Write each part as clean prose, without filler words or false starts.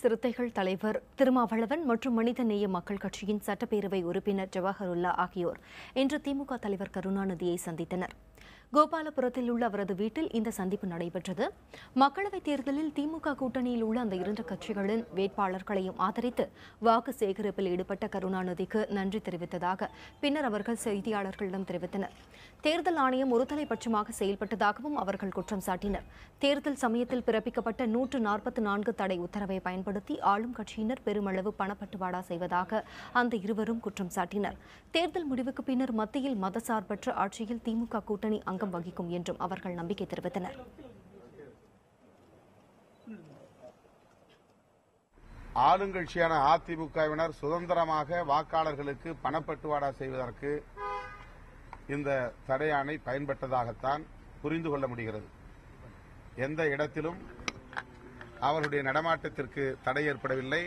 சிறுத்தைகள் தலைவர் திருமாவளவன் மற்றும் மனிதநேய மக்கள் கட்சியின் சட்டப்பேரவை உறுப்பினர் ஜவஹருல்லா ஆகியோர் இன்று திமுக தலைவர் கருணாநிதியை சந்தித்தனர். கோபாலபுரத்தில் உள்ள அவரது வீட்டில் இந்த சந்திப்பு நடைபெற்றது. மக்களவைத் தேர்தலில் திமுக கூட்டணியில் உள்ள அந்த இரண்டு கட்சிகளின் வேட்பாளர்களையும் ஆதரித்து வாக்கு சேகரிப்பில் ஈடுபட்ட கருணாநிதிக்கு நன்றி தெரிவித்ததாக பின்னர் அவர்கள் செய்தியாளர்களிடம் தெரிவித்தனர். தேர்தல் ஆணையம் ஒருதலைபட்சமாக செயல்பட்டதாகவும் அவர்கள் குற்றம் சாட்டினர். தேர்தல் சமயத்தில் பிறப்பிக்கப்பட்ட 144 தடை உத்தரவை பயன்படுத்தி ஆளும் கட்சியினர் பெருமளவு பணப்பட்டுவாடா செய்வதாக அந்த இருவரும் குற்றம் சாட்டினர். தேர்தல் முடிவுக்கு பின்னர் மத்தியில் மதசார்பற்ற ஆட்சியில் திமுக கூட்டணி அங்கம் வகிக்கும் என்றும் அவர்கள் நம்பிக்கை தெரிவித்தனர். ஆளுங்கட்சியான அதிமுகவினர் சுதந்திரமாக வாக்காளர்களுக்கு பணப்பட்டுவாடா செய்வதற்கு இந்த தடையாணை பயன்பட்டதாகத்தான் புரிந்து கொள்ள முடிகிறது. எந்த இடத்திலும் அவர்களுடைய நடமாட்டத்திற்கு தடை ஏற்படவில்லை.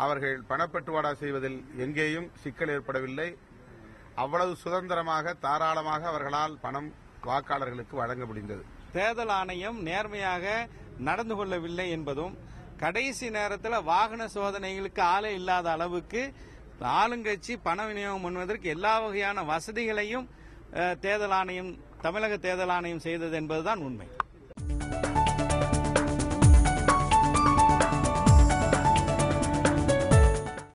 அவர்கள் பணப்பட்டுவாடா செய்வதில் எங்கேயும் சிக்கல் ஏற்படவில்லை. அவ்வளவு சுதந்திரமாக தாராளமாக அவர்களால் பணம் வாக்காளர்களுக்கு வழங்க முடிந்தது. தேர்தல் ஆணையம் நேர்மையாக நடந்து கொள்ளவில்லை என்பதும், கடைசி நேரத்தில் வாகன சோதனைகளுக்கு ஆளே இல்லாத அளவுக்கு ஆளுங்கட்சி பண விநியோகம் பண்ணுவதற்கு எல்லா வகையான வசதிகளையும் தேர்தல் ஆணையம், தமிழக தேர்தல் ஆணையம் செய்தது என்பதுதான் உண்மை.